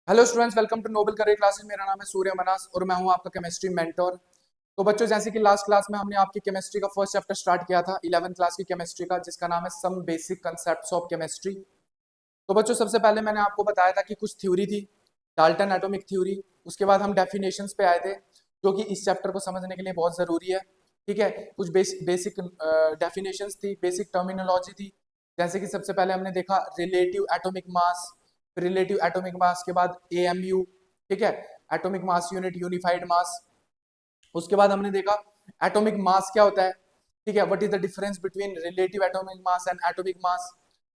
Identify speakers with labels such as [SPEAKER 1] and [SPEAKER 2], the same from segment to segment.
[SPEAKER 1] Hello students, welcome to Noble Career Classes. मेरा नाम है सूर्य मनास और मैं हूं आपका केमिस्ट्री मेंटोर। तो बच्चों, जैसे कि लास्ट क्लास में हमने आपकी केमिस्ट्री का फर्स्ट चैप्टर स्टार्ट किया था 11th क्लास की केमिस्ट्री का, जिसका नाम है some basic concepts of chemistry. तो बच्चों, सबसे पहले मैंने आपको बताया था कि कुछ थ्योरी थी, डाल्टन एटॉमिक थ्योरी। उसके बाद हम डेफिनेशंस पे आए थे, जो कि इस चैप्टर को समझने के लिए बहुत जरूरी है। ठीक है, कुछ बेसिक डेफिनेशंस थी, बेसिक टर्मिनोलॉजी थी। जैसे कि सबसे पहले हमने देखा relative atomic mass, relative atomic mass के बाद एएमयू। ठीक है, एटॉमिक मास यूनिट, यूनिफाइड मास। उसके बाद हमने देखा एटॉमिक मास क्या होता है। ठीक है, what is the difference between relative atomic mass and atomic mass.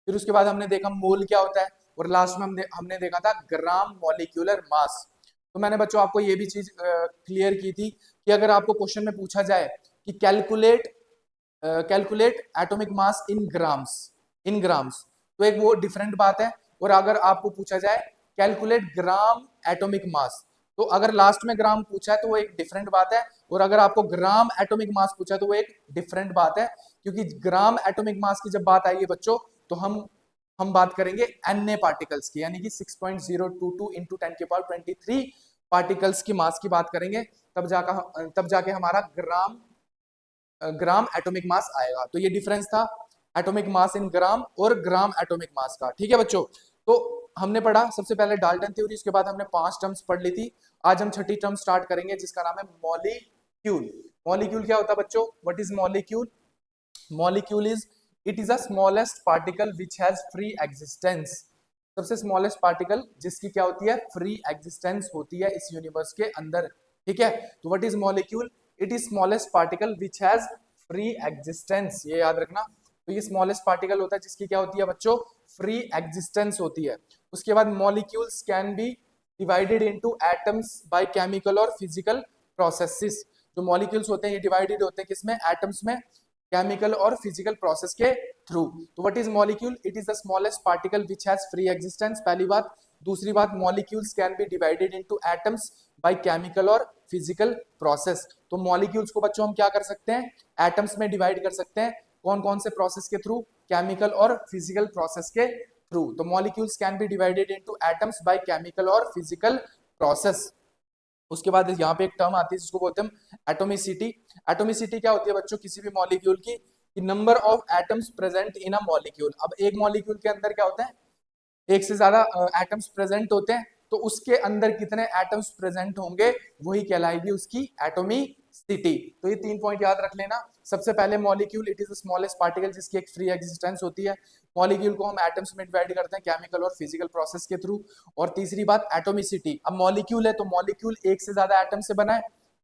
[SPEAKER 1] फिर उसके बाद हमने देखा मोल क्या होता है, और लास्ट में हमने देखा था ग्राम मॉलिक्यूलर मास। तो मैंने बच्चों आपको ये भी चीज क्लियर की थी कि अगर आपको क्वेश्चन में पूछा जाए कि calculate atomic mass in grams, तो एक वो डिफरेंट बात है। और अगर आपको पूछा जाए कैलकुलेट ग्राम एटॉमिक मास, तो अगर लास्ट में ग्राम पूछा है तो वो एक डिफरेंट बात है, और अगर आपको ग्राम एटॉमिक मास पूछा है तो वो एक डिफरेंट बात है। क्योंकि ग्राम एटॉमिक मास की जब बात आएगी बच्चों, तो हम बात करेंगे Na पार्टिकल्स की, यानी कि 6.022 इंटू 10⁻23 पार्टिकल्स की मास की बात करेंगे। तब जाके हमारा ग्राम एटॉमिक मास आएगा। तो ये डिफरेंस था एटॉमिक मास इन ग्राम और ग्राम एटॉमिक मास का। ठीक है बच्चों, तो हमने पढ़ा सबसे पहले डाल्टन थ्योरी, उसके बाद हमने 5 टर्म्स पढ़ ली थी। आज हम छठी टर्म स्टार्ट करेंगे, जिसका नाम है मॉलिक्यूल। मॉलिक्यूल क्या होता है बच्चों? What is molecule? Molecule is it is a smallest particle which has free existence. सबसे स्मॉलेस्ट पार्टिकल जिसकी क्या होती है? फ्री एग्जिस्टेंस होती है इस यूनिवर्स के अंदर। ठीक है, तो what is molecule? It is smallest particle which has free existence, ये याद रखना। तो ये स्मॉलेस्ट पार्टिकल होता है जिसकी क्या होती है बच्चों? फ्री एग्जिस्टेंस होती है। उसके बाद molecules can be divided into atoms by chemical और फिजिकल प्रोसेसेस। जो मॉलिक्यूल्स होते हैं ये डिवाइडेड होते हैं किसमें? एटम्स में, केमिकल और फिजिकल प्रोसेस के थ्रू। तो what is molecule? It is the smallest particle which has free existence, पहली बात। दूसरी बात, molecules can be divided into atoms by chemical और फिजिकल प्रोसेस। तो मॉलिक्यूल्स को बच्चों हम क्या कर सकते हैं? एटम्स में डिवाइड कर सकते हैं। कौन कौन से प्रोसेस के थ्रू? केमिकल और फिजिकल प्रोसेस के थ्रू। तो molecules can be divided into atoms by chemical और फिजिकल प्रोसेस। उसके बाद यहाँ पे एक टर्म आती है जिसको बोलते हैं एटोमिसिटी। एटोमिसिटी क्या होती है बच्चों? किसी भी मॉलिक्यूल की number of atoms present in a molecule. अब एक मॉलिक्यूल के अंदर क्या होता है? एक से ज्यादा एटम्स प्रेजेंट होते हैं, तो उसके अंदर कितने एटम्स प्रेजेंट होंगे वही कहलाएगी उसकी एटोमिसिटी। तो ये 3 पॉइंट याद रख लेना। सबसे पहले molecule, it is the smallest particle जिसकी एक फ्री एग्जिस्टेंस होती है। मॉलिक्यूल को हम एटम्स में डिवाइड करते हैं केमिकल और फिजिकल प्रोसेस के थ्रू। और तीसरी बात एटोमिसिटी। अब मॉलिक्यूल है तो मॉलिक्यूल एक से ज्यादा एटम से बना है,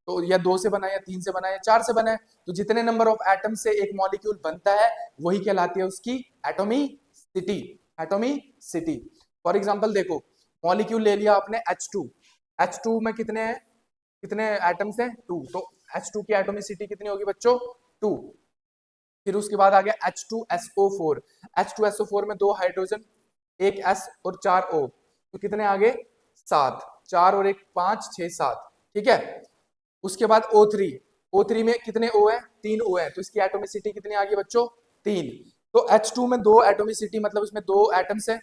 [SPEAKER 1] तो या 2 से बना है, या 3 से बना है, या 4 से बना है। तो जितने नंबर ऑफ एटम से एक मॉलिक्यूल बनता है वही कहलाती है उसकी एटोमिसिटी। एटोमिसिटी। फॉर एग्जांपल देखो, मॉलिक्यूल ले लिया आपने H2। H2 में कितने हैं? कितने एटम्स हैं? 2। तो H2 की एटोमिसिटी कितनी होगी बच्चों? 2। फिर उसके बाद आ गया H2SO4। H2SO4 में 2 हाइड्रोजन, एक S और 4 O, तो कितने आ गए? 7। 4 और 1 5 6 7। ठीक है, उसके बाद O3। O3 में कितने O है? 3 O है, तो इसकी एटोमिसिटी कितनी आ गई बच्चों? 3। तो H2 में 2 एटोमिसिटी, मतलब इसमें 2 एटम्स है।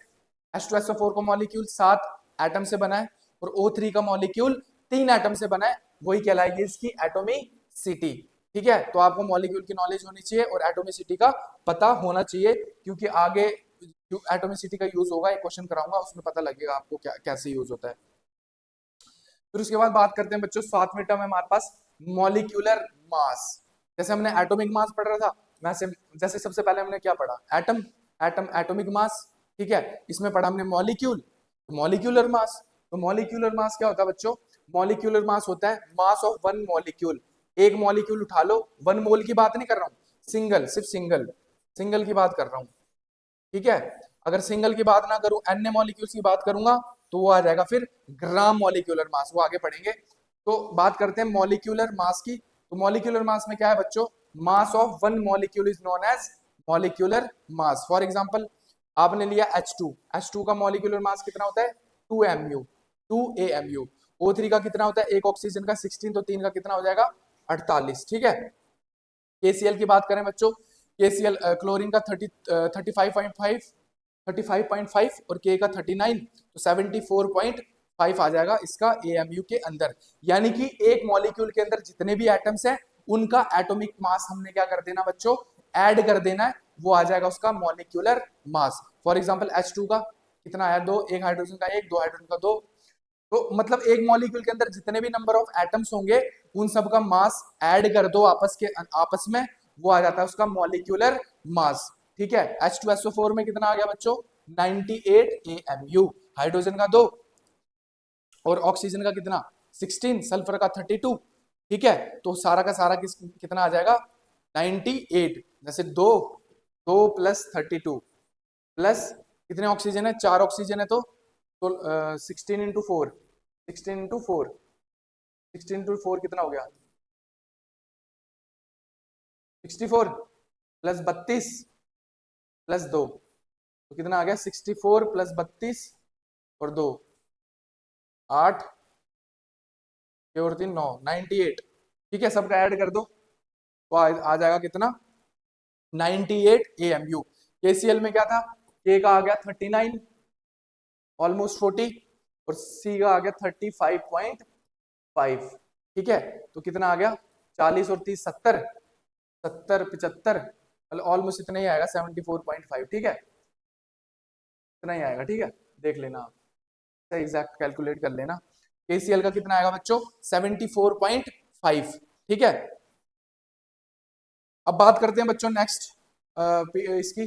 [SPEAKER 1] H2SO4 का मॉलिक्यूल 7 एटम से बना है, और O3 का मॉलिक्यूल 3 एटम से बना है, वही कहलाएगी इसकी एटोमिसिटी। ठीक है, तो आपको मॉलिक्यूल की नॉलेज होनी चाहिए और एटोमिसिटी का पता होना चाहिए, क्योंकि आगे एटोमिसिटी का यूज होगा, एक क्वेश्चन कराऊंगा उसमें पता लगेगा आपको क्या कैसे यूज होता है। फिर उसके बाद बात करते हैं बच्चों, 7वें टर्म है हमारे पास मॉलिक्यूलर मास। जैसे हमने एटॉमिक मास पढ़ रहा था, वैसे जैसे सबसे पहले हमने क्या पढ़ा? एटम। Atomic mass. ठीक है, इसमें पढ़ा हमने मॉलिक्यूल, मॉलिक्यूलर मास। तो मॉलिक्यूलर मास क्या होता है बच्चों? मॉलिक्यूलर मास होता है मास ऑफ वन मॉलिक्यूल। एक मॉलिक्यूल उठा लो, 1 मोल की बात नहीं कर रहा हूँ, सिंगल, सिर्फ सिंगल सिंगल की बात कर रहा हूँ। ठीक है, अगर सिंगल की बात ना करूं, एन मॉलिक्यूल्स की बात करूंगा, तो वो आ जाएगा फिर ग्राम मॉलिक्यूलर मास, वो आगे पढ़ेंगे। तो बात करते हैं मॉलिक्यूलर मास की। तो मॉलिक्यूलर मास में क्या है बच्चों? Mass of one molecule is known as molecular mass. For example, आपने लिया H2। H2 का मॉलिक्यूलर मास कितना होता है? 2 mu, 2 AMU। O3 का कितना होता है? एक ऑक्सीजन का 16, तो 3 का कितना हो जाएगा? 48। ठीक है, KCl की बात करें बच्चों, KCl क्लोरीन का 35.5 और K का 39, तो 74.5। 5 आ जाएगा इसका एएमयू के अंदर। यानी कि एक मॉलिक्यूल के अंदर जितने भी एटम्स हैं उनका एटॉमिक मास हमने क्या कर देना बच्चों, ऐड कर देना है, वो आ जाएगा उसका molecular mass. For example H2 का कितना आया, 2, एक हाइड्रोजन का 1, 2 हाइड्रोजन का 2। तो मतलब एक मॉलिक्यूल के अंदर जितने भी नंबर ऑफ एटम्स होंगे उन सब का मास ऐड कर दो आपस में, वो आ जाता है उसका मॉलिक्यूलर मास। ठीक है, H2SO4 में कितना आ गया बच्चों, 98 AMU, हाइड्रोजन का 2 और ऑक्सीजन का कितना 16, सल्फर का 32। ठीक है, तो सारा का सारा कितना आ जाएगा 98। जैसे 2 2 प्लस 32 प्लस कितने ऑक्सीजन है, 4 ऑक्सीजन है, तो 16 इंटू 4, 16 इंटू 4, 16 इंटू 4 कितना हो गया 64 प्लस 32 प्लस 2, तो कितना आ गया 64 प्लस 32 और 2, 8 और 3 9, 98। ठीक है, सबका ऐड कर दो तो आ जाएगा कितना 98 AMU। KCl में क्या था, K का आ गया 39 ऑलमोस्ट 40 और C का आ गया 35.5। ठीक है, तो कितना आ गया 40 और 30 70, 70 75, ऑलमोस्ट इतना ही आएगा 74.5। ठीक है, इतना ही आएगा। ठीक है, देख लेना आप, एग्जैक्ट कैलकुलेट कर लेना। KCl का कितना आएगा बच्चों 74.5। ठीक है, अब बात करते हैं बच्चों नेक्स्ट, इसकी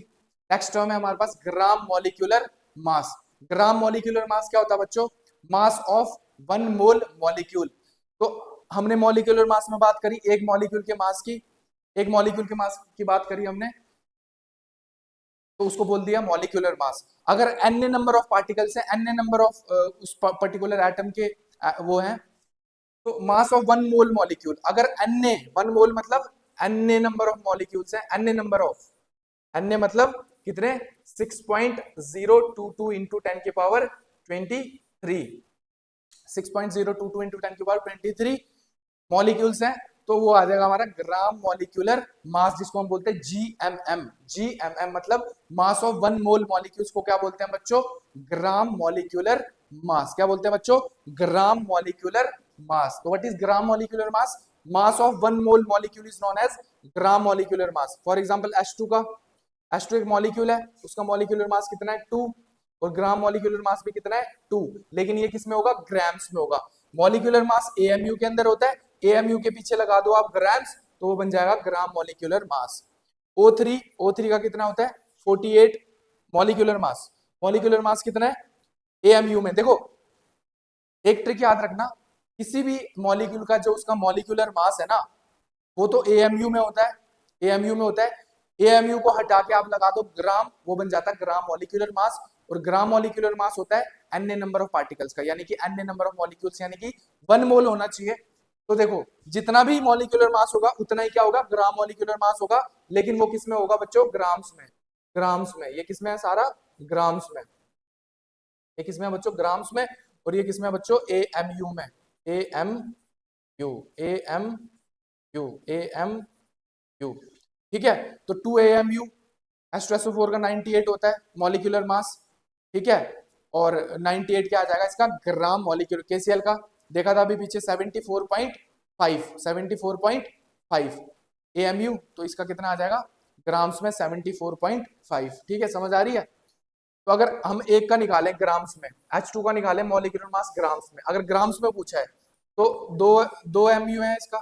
[SPEAKER 1] नेक्स्ट टर्म है हमारे पास ग्राम मॉलिक्यूलर मास। ग्राम मॉलिक्यूलर मास क्या होता है बच्चों, मास ऑफ 1 मोल मॉलिक्यूल। तो हमने मॉलिक्यूलर मास में बात करी, एक मॉलिक्यूल के मास की, एक मॉलिक्यूल के मास की बात करी हमने, तो उसको बोल दिया मॉलिक्यूलर मास। अगर एन नंबर ऑफ पार्टिकल्स है, एन नंबर ऑफ उस पर्टिकुलर एटम के वो हैं, तो मास ऑफ 1 मोल मॉलिक्यूल, अगर एन 1 मोल मतलब एन नंबर ऑफ मॉलिक्यूल्स है, एन नंबर ऑफ, एन मतलब कितने 6.022 इंटू 10 की पावर 23, 6.022 इंटू 10 की पावर 23 मॉलिक्यूल्स हैं, तो वो आ जाएगा हमारा ग्राम मॉलिक्यूलर मास, जिसको हम बोलते हैं GMM। GMM मतलब मास ऑफ 1 मोल मॉलिक्यूल्स को क्या बोलते हैं बच्चों, ग्राम मॉलिक्यूलर मास। क्या बोलते हैं बच्चों, ग्राम मॉलिक्यूलर मास। तो what is gram molecular mass, mass of 1 mole molecule is known as gram molecular mass. For example H2 का, H2 एक मॉलिक्यूल है, उसका मॉलिक्यूलर मास कितना है 2, और ग्राम मॉलिक्यूलर मास भी कितना है 2, लेकिन ये किस में होगा, ग्राम्स में होगा। मॉलिक्यूलर मास AMU के अंदर होता है, AMU के पीछे लगा दो आप ग्राम्स, तो वो बन जाएगा ग्राम मॉलिक्यूलर मास। O3, O3 का कितना होता है 48 मॉलिक्यूलर मास। मॉलिक्यूलर मास कितना है AMU में, देखो एक ट्रिक याद रखना, किसी भी मॉलिक्यूल का जो उसका मॉलिक्यूलर मास है ना, वो तो AMU में होता है, AMU में होता है। AMU को हटा के आप लगा दो ग्राम, वो बन जाता है ग्राम मॉलिक्यूलर मास। और ग्राम मॉलिक्यूलर मास होता है एन नंबर ऑफ पार्टिकल्स का, यानी कि एन नंबर ऑफ मॉलिक्यूल्स, यानी कि 1 मोल होना चाहिए। तो देखो जितना भी मॉलिक्यूलर मास होगा उतना ही क्या होगा, ग्राम मॉलिक्यूलर मास होगा, लेकिन वो किस में होगा बच्चों, ग्राम्स में। ग्राम्स में, ये किसमें है सारा, ग्राम्स में। ये किसमें है बच्चों, ग्राम्स में। और ये किसमें है बच्चों, AMU में, AMU, AMU, AMU। ठीक है, तो 2 AMU, H2SO4 का 98 होता है मॉलिक्यूलर मास। ठीक है, और 98 क्या आ जाएगा इसका, ग्राम मॉलिक्यूलर। KCl का देखा था अभी पीछे 74.5, 74.5 AMU, तो इसका कितना आ जाएगा ग्राम्स में 74.5। ठीक है, समझ आ रही है। तो अगर हम एक का निकालें ग्राम्स में, H2 का निकालें मॉलिक्यूलर मास ग्राम्स में, अगर ग्राम्स में पूछा है तो दो दो MU है इसका,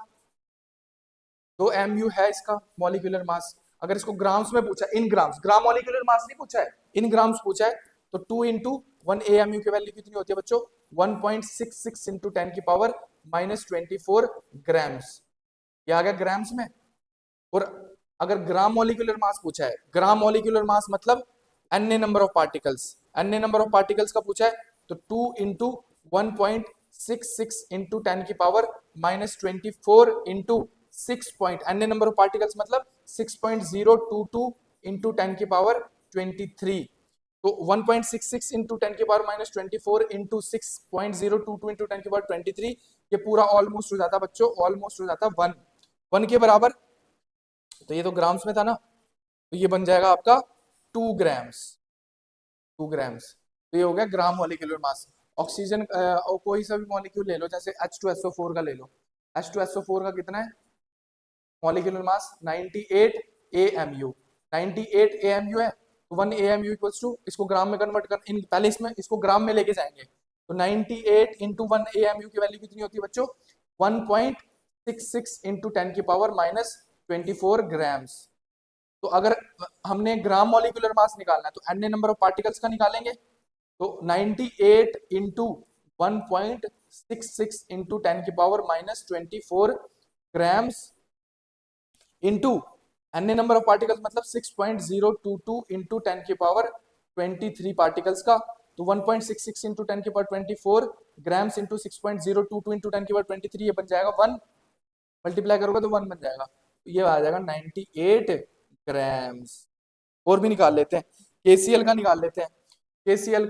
[SPEAKER 1] 2 MU है इसका मॉलिक्यूलर मास। अगर इसको ग्राम्स में पूछा, इन ग्राम्स, ग्राम मॉलिक्यूलर मास नहीं पूछा है, इन ग्राम्स पूछा है, तो 2 इंटू 1 AMU की वैल्यू कितनी होती है बच्चों, 1.66 इंटू 10 की पावर -24 ग्राम्स। ये आ गया ग्राम्स में। और अगर ग्राम मॉलिक्यूलर मास पूछा है, ग्राम मॉलिक्यूलर मास मतलब N number of particles, N number of particles का पूछा है, तो 2 इंटू 1.66 इंटू 10 की power -24 into 6 point, N number of particles मतलब 6.022 इंटू 10 की पावर 23। तो 1.66 इंटू 10 की पावर -24 इंटू 6.022 इंटू 10 की पावर 23, ये पूरा ऑलमोस्ट हो जाता बच्चों, ऑलमोस्ट हो जाता 1 के बराबर। तो ये तो ग्राम्स में था ना, तो ये बन जाएगा आपका 2 ग्राम्स, 2 ग्राम्स। तो ये हो गया ग्राम मॉलिक्यूलर मास। ऑक्सीजन कोई सा भी मॉलिक्यूल ले लो, जैसे H2SO4 का ले लो। H2SO4 का कितना है मॉलिक्यूलर मास? 98 AMU। 98 AMU है, तो 1 AMU इक्वल्स टू, इसको ग्राम में कन्वर्ट कर, पहले इसमें इसको ग्राम में लेके जाएंगे, तो 98 इंटू 1 AMU की वैल्यू कितनी होती है बच्चों? 1.66 इंटू 10 की पावर माइनस 24 ग्राम्स। तो अगर हमने ग्राम मॉलिक्यूलर मास निकालना है तो N A number of particles का निकालेंगे, तो 98 इंटू 1.66 इंटू 10 की power minus 24 grams into N A number of particles मतलब 6.022 इंटू 10 की पावर 23 पार्टिकल्स का, तो 1.66 इंटू 10 की पावर 24 ग्राम्स इंटू 6.022 इंटू 10 की पावर 23, ये बन जाएगा 1, मल्टीप्लाई करोगे तो 1 बन जाएगा, तो ये आ जाएगा 98 ग्राम्स। और भी निकाल लेते हैं, केसीएल का निकाल लेते हैं, केसीएल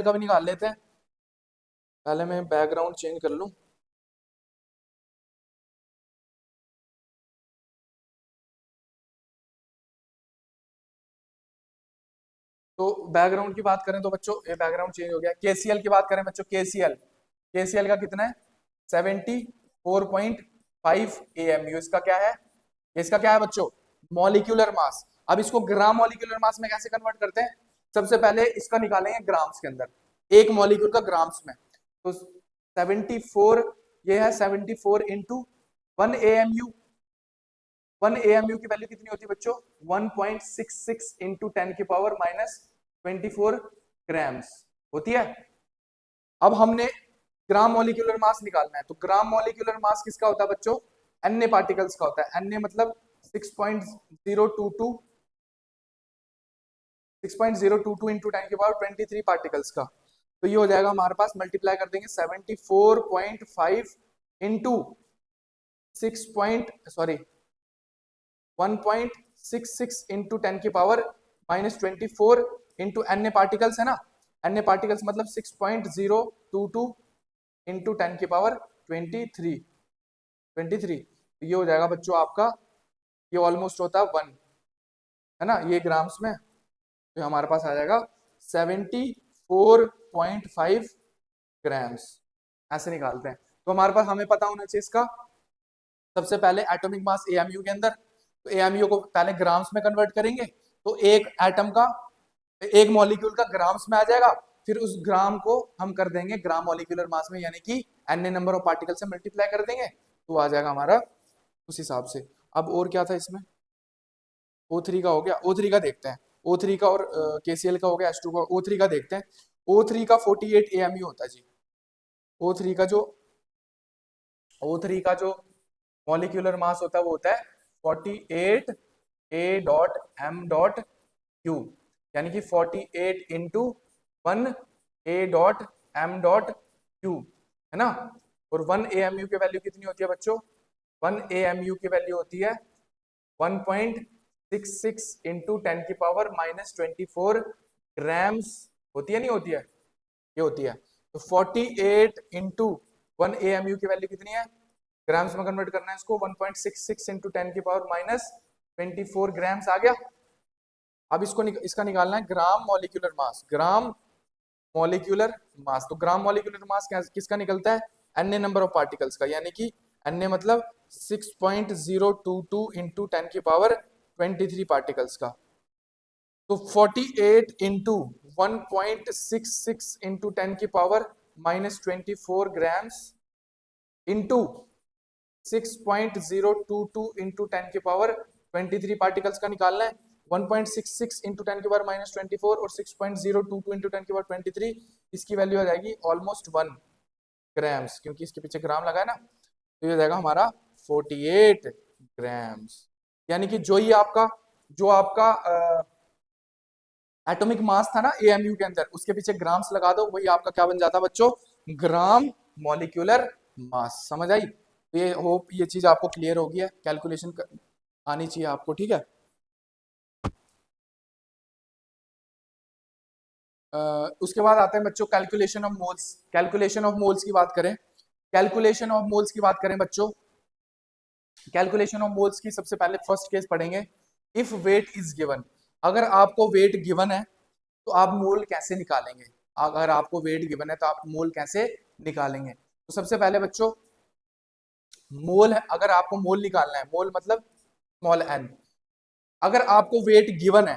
[SPEAKER 1] का भी निकाल लेते हैं। पहले मैं बैकग्राउंड चेंज कर लूं। तो बैकग्राउंड की बात करें तो बच्चों ये बैकग्राउंड चेंज हो गया। केसीएल की बात करें बच्चों, केसीएल का कितना है? 74.5 AMU। इसका क्या है? इसका क्या है बच्चों? Molecular mass. अब इसको ग्राम मॉलिक्यूलर मास में कैसे कन्वर्ट करते हैं? सबसे पहले इसका निकालेंगे ग्राम्स के अंदर, एक मॉलिक्यूल का ग्राम्स में, तो 74, ये है 74 इंटू 1 AMU। 1 AMU की वैल्यू कितनी होती है बच्चों? 1.66 इंटू 10 की पावर माइनस 24 ग्राम्स होती है। अब हमने ग्राम मॉलिक्यूलर मास निकालना है, तो ग्राम मॉलिक्यूलर मास किसका होता है बच्चों? एन पार्टिकल्स का होता है। एन मतलब 6.022 6.022 इंटू 10 की पावर 23 पार्टिकल्स का, तो ये हो जाएगा हमारे पास, मल्टीप्लाई कर देंगे 74.5 इंटू 1.66 इंटू 10 की power minus 24 into N particles है ना, एन पार्टिकल्स मतलब 6.022 इंटू 10 की पावर 23, तो ये हो जाएगा बच्चों आपका, ये ऑलमोस्ट होता है 1, है ना, ये ग्राम्स में, तो हमारे पास आ जाएगा 74.5 ग्राम्स। ऐसे निकालते हैं। तो हमारे पास, हमें पता होना चाहिए इसका सबसे पहले एटॉमिक मास एएमयू के अंदर, तो एएमयू को पहले ग्राम्स में कन्वर्ट करेंगे, तो एक एटम का, एक मॉलिक्यूल का ग्राम्स में आ जाएगा, फिर उस ग्राम को हम कर देंगे ग्राम मॉलिक्यूलर मास में, यानी कि एन नंबर ऑफ पार्टिकल से मल्टीप्लाई कर देंगे, तो आ जाएगा हमारा उस हिसाब से। अब और क्या था इसमें? O3 का हो गया, O3 का देखते हैं। O3 का और KCl का हो गया, H2 का, O3 का देखते हैं। O3 का 48 AMU होता है जी। O3 का जो O3 का जो मॉलिक्यूलर मास होता है वो होता है 48 A dot M dot Q, यानी कि 48 into 1 A dot M dot Q, है ना। और 1 AMU की वैल्यू कितनी होती है बच्चों? 1 AMU की वैल्यू होती है 1.66 इंटू 10 की पावर माइनस 24 ग्राम्स, होती है नहीं होती है? ये होती है। तो 48 इंटू 1 AMU की वैल्यू कितनी है? ग्राम्स में कन्वर्ट करना है इसको, 1.66 इंटू 10 की पावर माइनस 24 ग्राम्स आ गया। अब इसका निकालना है ग्राम मॉलिक्यूलर मास, ग्राम मॉलिक्यूलर मास। तो ग्राम मॉलिक्यूलर मास किसका निकलता है? एन नंबर ऑफ पार्टिकल्स का, यानी कि एन मतलब 6.022 इंटू 10 की पावर 23 पार्टिकल्स का। तो 48 इंटू 1.66 इंटू 10 की power minus 24 grams into 6.022 into 10 की पावर 23 पार्टिकल्स का निकालना है। 1.66 इंटू 10 की पावर माइनस 24 और 6.022 इंटू 10 की पावर 23, इसकी वैल्यू आ जाएगी ऑलमोस्ट 1 ग्राम्स, क्योंकि इसके पीछे ग्राम लगा है ना, तो ये हो जाएगा हमारा 48 ग्राम्स। यानी कि जो आपका एटॉमिक मास था ना एएमयू के अंदर, उसके पीछे ग्राम्स लगा दो, वही आपका क्या बन जाता बच्चों? ग्राम मॉलिक्यूलर मास। समझ आई? तो ये होप ये चीज आपको क्लियर होगी है, कैलकुलेशन आनी चाहिए आपको, ठीक है। उसके बाद आते हैं बच्चों calculation of moles. Calculation of moles की बात करें, कैलकुलेशन ऑफ मोल्स की बात करें बच्चों, कैलकुलेशन ऑफ मोल्स की सबसे पहले फर्स्ट केस पढ़ेंगे। इफ वेट इज गिवन, अगर आपको वेट गिवन है तो आप मोल कैसे निकालेंगे? अगर आपको वेट गिवन है तो आप मोल कैसे निकालेंगे। तो सबसे पहले बच्चों मोल है, अगर आपको मोल निकालना है, मोल मतलब स्मॉल एन, अगर आपको वेट गिवन है,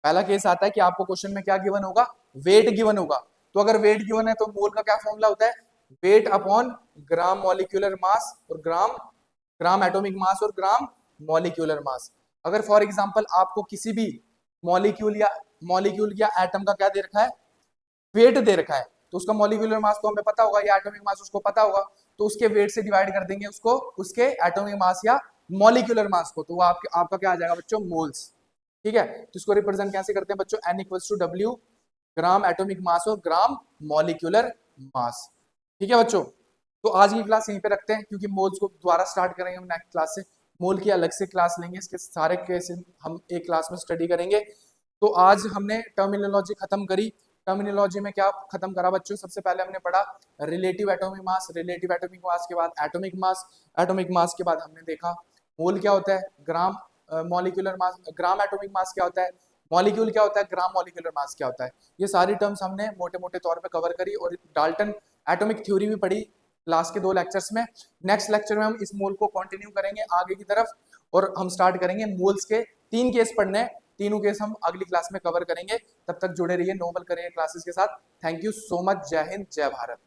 [SPEAKER 1] पहला केस आता है कि आपको क्वेश्चन में क्या गिवन होगा, वेट गिवन होगा। तो अगर वेट गिवन है तो मोल का क्या फॉर्मूला होता है, वेट अपॉन ग्राम मॉलिक्यूलर मास और ग्राम ग्राम एटॉमिक मास और ग्राम मॉलिक्यूलर मास। अगर फॉर एग्जांपल आपको किसी भी मॉलिक्यूल या एटम का क्या दे रखा है, वेट दे रखा है, तो उसका मॉलिक्यूलर मास तो हमें पता होगा या एटॉमिक मास उसको पता होगा, तो उसके वेट से डिवाइड कर देंगे उसको उसके एटॉमिक मास या मॉलिक्यूलर मास को, तो वो आपका क्या आ जाएगा बच्चों, मोल्स। ठीक है, तो इसको रिप्रेजेंट कैसे करते हैं बच्चों, N equals to W, gram atomic mass और ग्राम मॉलिक्यूलर मास। ठीक है बच्चों, तो आज की क्लास यहीं पे रखते हैं, क्योंकि मोल्स को दोबारा स्टार्ट करेंगे हम नेक्स्ट क्लास से, मोल की अलग से क्लास लेंगे, इसके सारे केस हम एक क्लास में स्टडी करेंगे। तो आज हमने टर्मिनोलॉजी खत्म करी। टर्मिनोलॉजी में क्या खत्म करा बच्चों, सबसे पहले हमने पढ़ा relative atomic mass, relative atomic mass के बाद एटॉमिक मास, एटॉमिक मास के बाद हमने देखा मोल क्या होता है, ग्राम मॉलिक्यूलर मास, ग्राम एटॉमिक मास क्या होता है, मॉलिक्यूल क्या होता है, ग्राम मॉलिक्यूलर मास क्या होता है। ये सारी टर्म्स हमने मोटे मोटे तौर पे कवर करी, और डाल्टन एटॉमिक थ्योरी भी पढ़ी लास्ट के 2 लेक्चर्स में। नेक्स्ट लेक्चर में हम इस मोल को कंटिन्यू करेंगे आगे की तरफ, और हम स्टार्ट करेंगे मोल्स के 3 केस पढ़ने, तीनों केस हम अगली क्लास में कवर करेंगे। तब तक जुड़े रहिए नोबल करियर क्लासेस के साथ। थैंक यू सो मच, जय हिंद जय भारत।